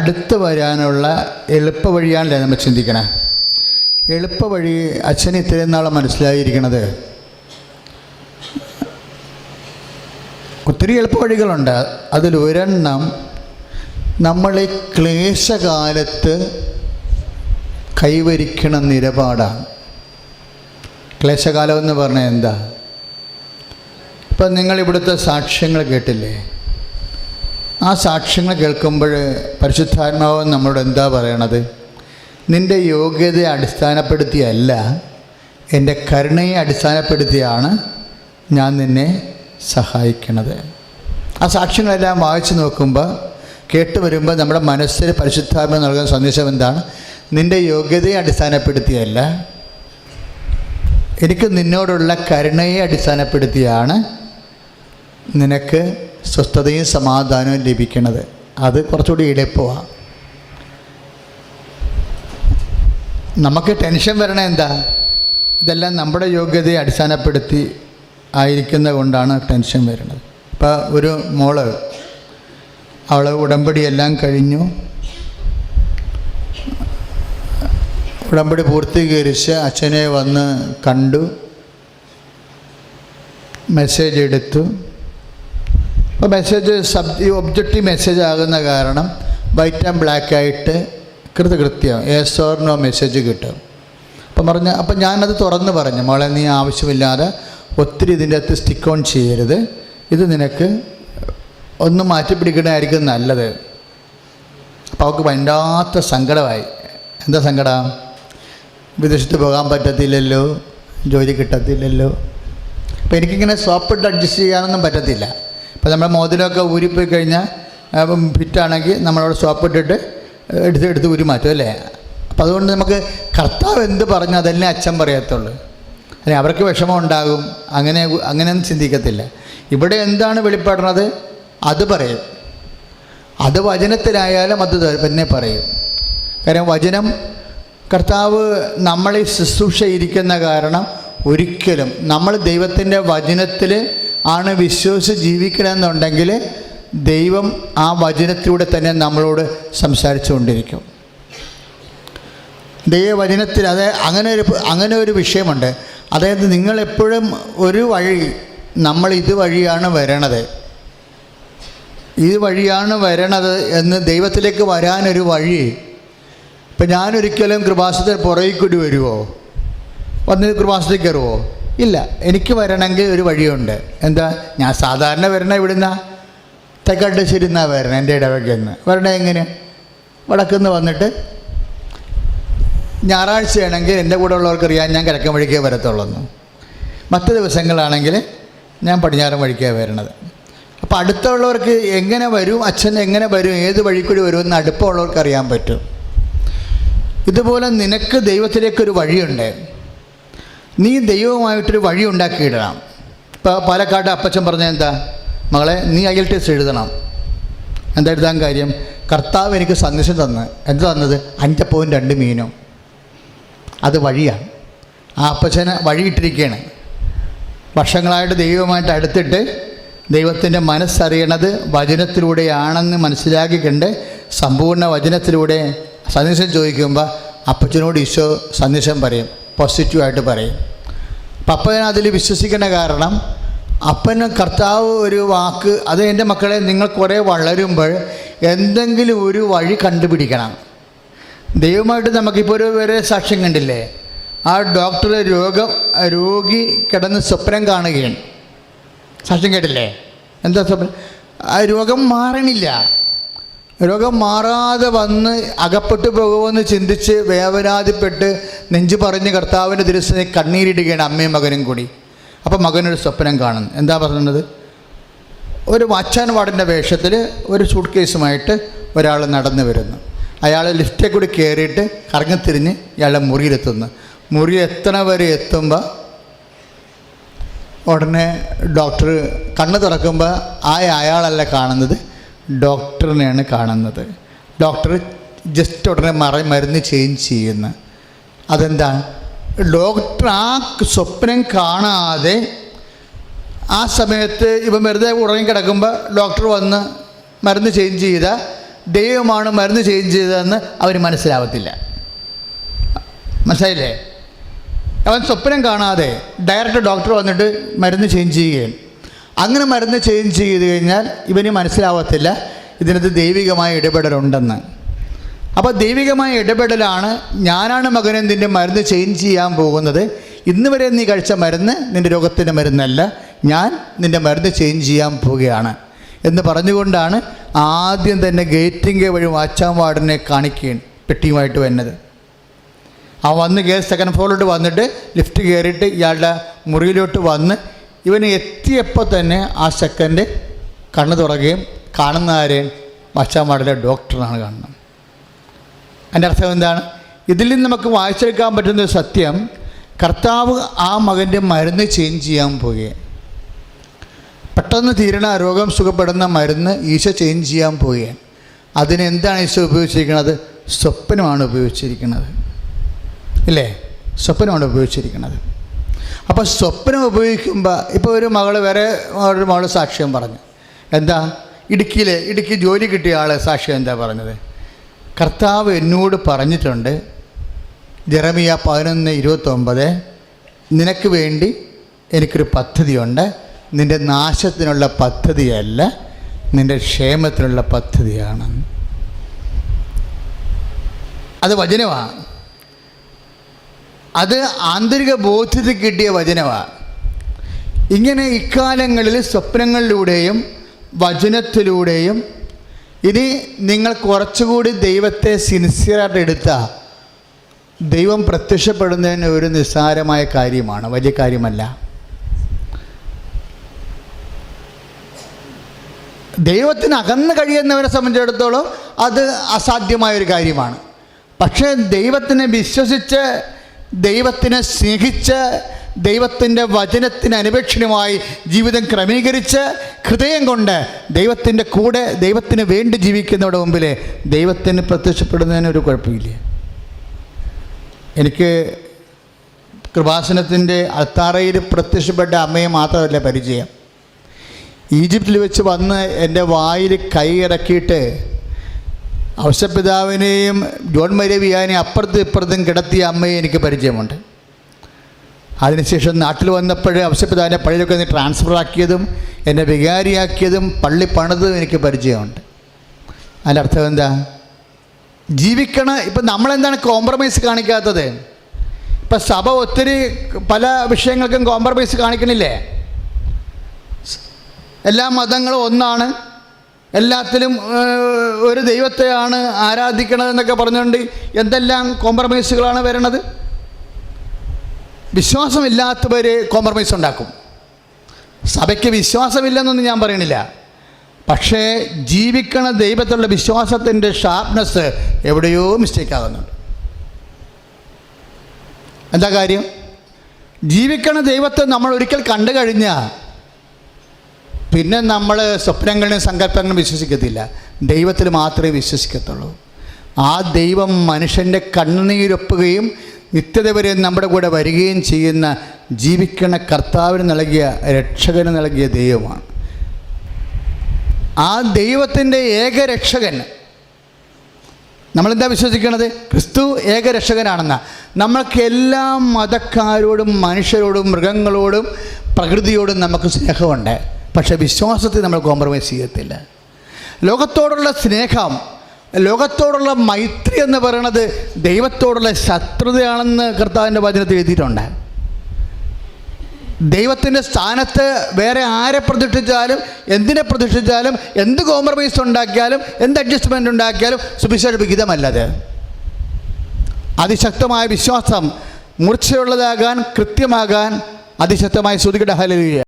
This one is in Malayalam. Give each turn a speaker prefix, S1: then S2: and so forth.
S1: അടുത്ത് വരാനുള്ള എളുപ്പ വഴിയാണല്ലേ നമ്മൾ ചിന്തിക്കണേ. എളുപ്പ വഴി അച്ഛന് ഇത്രയും നാളെ മനസ്സിലായിരിക്കണത്, ഒത്തിരി എളുപ്പ വഴികളുണ്ട്. അതിലൊരെണ്ണം നമ്മൾ ഈ ക്ലേശകാലത്ത് കൈവരിക്കണ നിലപാടാണ്. ക്ലേശകാലം എന്ന് പറഞ്ഞാൽ എന്താ? ഇപ്പം നിങ്ങളിവിടുത്തെ സാക്ഷ്യങ്ങൾ കേട്ടില്ലേ? ആ സാക്ഷ്യങ്ങൾ കേൾക്കുമ്പോൾ പരിശുദ്ധാത്മാവ് നമ്മളോട് എന്താ പറയണത്? നിൻ്റെ യോഗ്യതയെ അടിസ്ഥാനപ്പെടുത്തിയല്ല, എൻ്റെ കരുണയെ അടിസ്ഥാനപ്പെടുത്തിയാണ് ഞാൻ നിന്നെ സഹായിക്കണത്. ആ സാക്ഷ്യങ്ങളെല്ലാം വായിച്ചു നോക്കുമ്പോൾ, കേട്ട് വരുമ്പോൾ നമ്മുടെ മനസ്സിൽ പരിശുദ്ധാത്മാവ് നൽകുന്ന സന്ദേശം എന്താണ്? നിൻ്റെ യോഗ്യതയെ അടിസ്ഥാനപ്പെടുത്തിയല്ല, എനിക്ക് നിന്നോടുള്ള കരുണയെ അടിസ്ഥാനപ്പെടുത്തിയാണ് നിനക്ക് സ്വസ്ഥതയും സമാധാനവും ലഭിക്കുന്നത്. അത് കുറച്ചുകൂടി എളുപ്പമാണ്. നമുക്ക് ടെൻഷൻ വരണ എന്താ? ഇതെല്ലാം നമ്മുടെ യോഗ്യതയെ അടിസ്ഥാനപ്പെടുത്തി ആയിരിക്കുന്നത് കൊണ്ടാണ് ടെൻഷൻ വരുന്നത്. ഇപ്പോൾ ഒരു മോള്, അവൾ ഉടമ്പടിയെല്ലാം കഴിഞ്ഞു, ഉടമ്പടി പൂർത്തീകരിച്ച് അച്ഛനെ വന്ന് കണ്ടു, മെസ്സേജ് എടുത്തു. അപ്പോൾ മെസ്സേജ് ഒബ്ജക്റ്റീവ് മെസ്സേജ് ആകുന്ന കാരണം വൈറ്റ് ആൻഡ് ബ്ലാക്ക് ആയിട്ട് കൃത്യം യെസ് ഓർ നോ മെസ്സേജ് കിട്ടും. അപ്പം ഞാനത് തുറന്ന് പറഞ്ഞു, മോളെ നീ ആവശ്യമില്ലാതെ ഒത്തിരി ഇതിൻ്റെ അകത്ത് സ്റ്റിക്ക് ഓൺ ചെയ്യരുത്, ഇത് നിനക്ക് ഒന്ന് മാറ്റിപ്പിടിക്കണമായിരിക്കും നല്ലത്. അപ്പോൾ അവൾക്ക് വല്ലാത്ത സങ്കടമായി. എന്താ സങ്കടം? വിദേശത്ത് പോകാൻ പറ്റത്തില്ലല്ലോ, ജോലി കിട്ടത്തില്ലല്ലോ. അപ്പോൾ എനിക്കിങ്ങനെ സോപ്പിട്ട് അഡ്ജസ്റ്റ് ചെയ്യാനൊന്നും പറ്റത്തില്ല. ഇപ്പോൾ നമ്മുടെ മോതിരമൊക്കെ ഊരിപ്പോയി കഴിഞ്ഞാൽ ഫിറ്റാണെങ്കിൽ നമ്മളവിടെ സോപ്പിട്ടിട്ട് എടുത്ത് ഊരി മാറ്റും അല്ലേ? അപ്പം അതുകൊണ്ട് നമുക്ക് കർത്താവ് എന്ത് പറഞ്ഞു അതല്ലേ അച്ഛൻ പറയത്തുള്ളൂ. അല്ലെങ്കിൽ അവർക്ക് വിഷമം ഉണ്ടാകും, അങ്ങനെയൊന്നും ചിന്തിക്കത്തില്ല. ഇവിടെ എന്താണ് വെളിപ്പെടുന്നത് അത് പറയും. അത് വചനത്തിലായാലും അത് പിന്നെ പറയും. കാരണം വചനം, കർത്താവ് നമ്മളെ ശുശ്രൂഷ ഇരിക്കുന്ന കാരണം ഒരിക്കലും നമ്മൾ ദൈവത്തിൻ്റെ വചനത്തിൽ ആണ് വിശ്വസിച്ച് ജീവിക്കണമെന്നുണ്ടെങ്കിൽ ദൈവം ആ വചനത്തിലൂടെ തന്നെ നമ്മളോട് സംസാരിച്ചു കൊണ്ടിരിക്കും. ദൈവവചനത്തിൽ അങ്ങനെ ഒരു വിഷയമുണ്ട്. അതായത് നിങ്ങളെപ്പോഴും ഒരു വഴി, നമ്മൾ ഇത് വഴിയാണ് വരണത്, ഇത് വഴിയാണ് വരണത് എന്ന് ദൈവത്തിലേക്ക് വരാനൊരു വഴി. ഇപ്പം ഞാനൊരിക്കലും കൃപാസനത്തിൽ പുറകിൽ കൂടി വരുമോ? വന്ന് കൃപാസനത്തിൽ കയറുമോ? ഇല്ല. എനിക്ക് വരണമെങ്കിൽ ഒരു വഴിയുണ്ട്. എന്താ? ഞാൻ സാധാരണ വരണ ഇവിടുന്ന തെക്കട്ടശ്ശേരി എന്നാണ് വരണം, എൻ്റെ ഇടവകയെന്ന് വരണേ. എങ്ങനെ? വടക്കുന്ന് വന്നിട്ട് ഞായറാഴ്ചയാണെങ്കിൽ എൻ്റെ കൂടെ ഉള്ളവർക്കറിയാൻ ഞാൻ കിഴക്കൻ വഴിക്കേ വരത്തുള്ളൂ. മറ്റ് ദിവസങ്ങളാണെങ്കിൽ ഞാൻ പടിഞ്ഞാറൻ വഴിക്കേ വരണത്. അപ്പോൾ അടുത്തുള്ളവർക്ക് എങ്ങനെ വരും, അച്ഛൻ എങ്ങനെ വരും, ഏത് വഴിക്കൂടി വരുമെന്ന് അടുപ്പമുള്ളവർക്ക് അറിയാൻ പറ്റും. ഇതുപോലെ നിനക്ക് ദൈവത്തിലേക്കൊരു വഴിയുണ്ട്. നീ ദൈവവുമായിട്ടൊരു വഴി ഉണ്ടാക്കിയിടണം. ഇപ്പോൾ പാലക്കാട് അപ്പച്ചൻ പറഞ്ഞത് എന്താ? മകളെ നീ IELTS എഴുതണം. എന്താ എഴുതാൻ കാര്യം? കർത്താവ് എനിക്ക് സന്ദേശം എന്താ തന്നത്? 5.2 മീനും. അത് വഴിയാണ്. ആ അപ്പച്ചനെ വഴിയിട്ടിരിക്കുകയാണ്. വർഷങ്ങളായിട്ട് ദൈവവുമായിട്ട് അടുത്തിട്ട് ദൈവത്തിൻ്റെ മനസ്സറിയണത് വചനത്തിലൂടെയാണെന്ന് മനസ്സിലാക്കിക്കൊണ്ട് സമ്പൂർണ്ണ വചനത്തിലൂടെ സന്ദേശം ചോദിക്കുമ്പോൾ അപ്പച്ചനോട് ഈശോ സന്ദേശം പറയും, പോസിറ്റീവായിട്ട് പറയും. അപ്പം അപ്പൻ അതിൽ വിശ്വസിക്കേണ്ട കാരണം അപ്പന് കർത്താവ് ഒരു വാക്ക്, അത് എൻ്റെ മക്കളെ നിങ്ങൾ കുറേ വളരുമ്പോൾ എന്തെങ്കിലും ഒരു വഴി കണ്ടുപിടിക്കണം. ദൈവമായിട്ട് നമുക്കിപ്പോൾ ഒരു വേറെ സാക്ഷ്യം കണ്ടില്ലേ? ആ ഡോക്ടർ രോഗി കിടന്ന് സ്വപ്നം കാണുകയാണ്. സാക്ഷ്യം കേട്ടില്ലേ? എന്താ സ്വപ്നം? ആ രോഗം മാറണില്ല. രോഗം മാറാതെ വന്ന് അകപ്പെട്ടു പോകുമെന്ന് ചിന്തിച്ച് വേവനാതിപ്പെട്ട് നെഞ്ചു പറഞ്ഞ് കർത്താവിൻ്റെ ദിവസം കണ്ണീരിടുകയാണ് അമ്മയും മകനും കൂടി. അപ്പോൾ മകനൊരു സ്വപ്നം കാണുന്നു. എന്താ പറയുന്നത്? ഒരു വാച്ചാൻ വാർഡിൻ്റെ വേഷത്തിൽ ഒരു സൂട്ട് കേസുമായിട്ട് ഒരാൾ നടന്നു വരുന്നു. അയാൾ ലിഫ്റ്റിൽ കൂടി കയറിയിട്ട് കറങ്ങിത്തിരിഞ്ഞ് ഇയാളുടെ മുറിയിലെത്തുന്നു. മുറി എത്തണ വരെ എത്തുമ്പോൾ ഉടനെ ഡോക്ടർ കണ്ണ് തുറക്കുമ്പോൾ അയാളല്ല കാണുന്നത്, ഡോക്ടറിനെയാണ് കാണുന്നത്. ഡോക്ടർ ജസ്റ്റ് ഉടനെ മരുന്ന് ചേഞ്ച് ചെയ്യുന്നു. അതെന്താണ്? ഡോക്ടർ ആ സ്വപ്നം കാണാതെ ആ സമയത്ത് ഇവൻ വെറുതെ ഉറങ്ങിക്കിടക്കുമ്പോൾ ഡോക്ടർ വന്ന് മരുന്ന് ചേഞ്ച് ചെയ്ത ദൈവമാണ് മരുന്ന് ചേഞ്ച് ചെയ്തതെന്ന് അവന് മനസ്സിലാവത്തില്ല. മനസ്സിലായില്ലേ? അവൻ സ്വപ്നം കാണാതെ ഡയറക്റ്റ് ഡോക്ടർ വന്നിട്ട് മരുന്ന് ചേഞ്ച് ചെയ്യുകയാണ്. അങ്ങനെ മരുന്ന് ചേഞ്ച് ചെയ്ത് കഴിഞ്ഞാൽ ഇവന് മനസ്സിലാവത്തില്ല ഇതിനകത്ത് ദൈവികമായ ഇടപെടലുണ്ടെന്ന്. അപ്പോൾ ദൈവികമായ ഇടപെടലാണ്, ഞാനാണ് മകനെ നിൻ്റെ മരുന്ന് ചേഞ്ച് ചെയ്യാൻ പോകുന്നത്, ഇന്ന് വരെ നീ കഴിച്ച മരുന്ന് നിൻ്റെ രോഗത്തിൻ്റെ മരുന്നല്ല, ഞാൻ നിൻ്റെ മരുന്ന് ചേഞ്ച് ചെയ്യാൻ പോവുകയാണ് എന്ന് പറഞ്ഞുകൊണ്ടാണ് ആദ്യം തന്നെ ഗേറ്റിംഗ് വഴി വാച്ചാൻ വാർഡിനെ കാണിക്കുകയാണ് പെട്ടിയുമായിട്ട് വരുന്നത്. ആ വന്ന് സെക്കൻഡ് ഫ്ലോറിലോട്ട് വന്നിട്ട് ലിഫ്റ്റ് കയറിയിട്ട് ഇയാളുടെ മുറിയിലോട്ട് വന്ന് ഇവന് എത്തിയപ്പോൾ തന്നെ ആ സെക്കൻഡ് കണ്ണ് തുറക്കുകയും കാണുന്ന ആരെയും വാച്ചാൻ വാർഡിലെ ഡോക്ടറാണ് കാണുന്നത്. അതിൻ്റെ അർത്ഥം എന്താണ്? ഇതിൽ നിന്ന് നമുക്ക് വായിച്ചെടുക്കാൻ പറ്റുന്ന സത്യം, കർത്താവ് ആ മകൻ്റെ മരുന്ന് ചേഞ്ച് ചെയ്യാൻ പോവുകയാണ്. പെട്ടെന്ന് തീരണ രോഗം സുഖപ്പെടുന്ന മരുന്ന് ഈശോ ചേഞ്ച് ചെയ്യാൻ പോവുകയാണ്. അതിനെന്താണ് ഈശോ ഉപയോഗിച്ചിരിക്കുന്നത്? സ്വപ്നമാണ് ഉപയോഗിച്ചിരിക്കുന്നത്, ഇല്ലേ? സ്വപ്നമാണ് ഉപയോഗിച്ചിരിക്കുന്നത്. അപ്പോൾ സ്വപ്നം ഉപയോഗിക്കുമ്പോൾ ഇപ്പോൾ ഒരു ഒരു മകൾ സാക്ഷ്യം പറഞ്ഞു. എന്താ? ഇടുക്കി ജോലി കിട്ടിയ ആളെ സാക്ഷ്യം എന്താ പറഞ്ഞത്? കർത്താവ് എന്നോട് പറഞ്ഞിട്ടുണ്ട്, ജെറമിയ 11:29, നിനക്ക് വേണ്ടി എനിക്കൊരു പദ്ധതിയുണ്ട്, നിൻ്റെ നാശത്തിനുള്ള പദ്ധതിയല്ല, നിൻ്റെ ക്ഷേമത്തിനുള്ള പദ്ധതിയാണ്. അത് വചനമാണ്. അത് ആന്തരിക ബോധ്യത്തിൽ കിട്ടിയ വചനമാണ്. ഇങ്ങനെ ഇക്കാലങ്ങളിൽ സ്വപ്നങ്ങളിലൂടെയും വചനത്തിലൂടെയും ഇനി നിങ്ങൾ കുറച്ചുകൂടി ദൈവത്തെ സിൻസിയറായിട്ട് എടുത്താൽ ദൈവം പ്രത്യക്ഷപ്പെടുന്നതിന് ഒരു നിസ്സാരമായ കാര്യമാണ്, വലിയ കാര്യമല്ല. ദൈവത്തിന് അകന്ന് കഴിയുന്നവരെ സംബന്ധിച്ചിടത്തോളം അത് അസാധ്യമായൊരു കാര്യമാണ്. പക്ഷേ ദൈവത്തിനെ വിശ്വസിച്ച്, ദൈവത്തിനെ സ്നേഹിച്ച്, ദൈവത്തിൻ്റെ വചനത്തിന് അനുപേക്ഷണമായി ജീവിതം ക്രമീകരിച്ച് ഹൃദയം കൊണ്ട് ദൈവത്തിൻ്റെ കൂടെ ദൈവത്തിന് വേണ്ടി ജീവിക്കുന്നവരുടെ മുമ്പിൽ ദൈവത്തിന് പ്രത്യക്ഷപ്പെടുന്നതിനൊരു കുഴപ്പമില്ല. എനിക്ക് കൃപാസനത്തിൻ്റെ അൾത്താറയിൽ പ്രത്യക്ഷപ്പെട്ട അമ്മയെ മാത്രമല്ല പരിചയം. ഈജിപ്തിൽ വെച്ച് വന്ന് എൻ്റെ വായിൽ കൈ ഇറക്കിയിട്ട് ഔസപിതാവിനെയും ജോൺ മരിയ വിയാനെയും അപ്പുറത്തും ഇപ്പുറത്തും കിടത്തിയ അമ്മയെ എനിക്ക് പരിചയമുണ്ട്. അതിനുശേഷം നാട്ടിൽ വന്നപ്പോൾ ഔസപിതാവിൻ്റെ പള്ളിയിലൊക്കെ ഒന്ന് ട്രാൻസ്ഫർ ആക്കിയതും എന്നെ വികാരിയാക്കിയതും പള്ളി പണിതും എനിക്ക് പരിചയമുണ്ട്. അതിൻ്റെ അർത്ഥം എന്താ? ജീവിക്കണം. ഇപ്പം നമ്മളെന്താണ് കോംപ്രമൈസ് കാണിക്കാത്തത്? ഇപ്പം സഭ ഒത്തിരി പല വിഷയങ്ങൾക്കും കോംപ്രമൈസ് കാണിക്കണില്ലേ? എല്ലാ മതങ്ങളും ഒന്നാണ്, എല്ലാത്തിലും ഒരു ദൈവത്തെയാണ് ആരാധിക്കണതെന്നൊക്കെ പറഞ്ഞുകൊണ്ട് എന്തെല്ലാം കോംപ്രമൈസുകളാണ് വരണത്. വിശ്വാസമില്ലാത്തവർ കോംപ്രമൈസ് ഉണ്ടാക്കും. സഭയ്ക്ക് വിശ്വാസമില്ലെന്നൊന്നും ഞാൻ പറയണില്ല. പക്ഷേ ജീവിക്കണ ദൈവത്തിലുള്ള വിശ്വാസത്തിൻ്റെ ഷാർപ്നെസ് എവിടെയോ മിസ്റ്റേക്ക് ആകുന്നുണ്ട്. എന്താ കാര്യം? ജീവിക്കണ ദൈവത്തെ നമ്മൾ ഒരിക്കൽ കണ്ടു കഴിഞ്ഞാൽ പിന്നെ നമ്മൾ സ്വപ്നങ്ങളിലും സങ്കല്പങ്ങളിലും വിശ്വസിക്കത്തില്ല, ദൈവത്തിൽ മാത്രമേ വിശ്വസിക്കത്തുള്ളൂ. ആ ദൈവം മനുഷ്യൻ്റെ കണ്ണുനീരൊപ്പുകയും നിത്യത വരെ നമ്മുടെ കൂടെ വരികയും ചെയ്യുന്ന ജീവിക്കണ കർത്താവിന് നൽകിയ, രക്ഷകന് നൽകിയ ദൈവമാണ്. ആ ദൈവത്തിൻ്റെ ഏകരക്ഷകൻ, നമ്മളെന്താ വിശ്വസിക്കണത്? ക്രിസ്തു ഏകരക്ഷകനാണെന്ന. നമ്മൾക്ക് എല്ലാ മതക്കാരോടും മനുഷ്യരോടും മൃഗങ്ങളോടും പ്രകൃതിയോടും നമുക്ക് സ്നേഹമുണ്ട്. പക്ഷേ വിശ്വാസത്തിൽ നമ്മൾ കോംപ്രമൈസ് ചെയ്യത്തില്ല. ലോകത്തോടുള്ള സ്നേഹം, ലോകത്തോടുള്ള മൈത്രി എന്ന് പറയുന്നത് ദൈവത്തോടുള്ള ശത്രുതയാണെന്ന് കർത്താവിൻ്റെ വചനത്തിൽ എഴുതിയിട്ടുണ്ട്. ദൈവത്തിൻ്റെ സ്ഥാനത്ത് വേറെ ആരെ പ്രതിഷ്ഠിച്ചാലും, എന്തിനെ പ്രതിഷ്ഠിച്ചാലും, എന്ത് കോംപ്രമൈസ് ഉണ്ടാക്കിയാലും, എന്ത് അഡ്ജസ്റ്റ്മെൻ്റ് ഉണ്ടാക്കിയാലും സുവിശേഷ വിഹിതമല്ലത്. അതിശക്തമായ വിശ്വാസം മൂർച്ചയുള്ളതാകാൻ, കൃത്യമാകാൻ അതിശക്തമായി സ്തുതിക്കട്ടെ. ഹല്ലേലൂയ.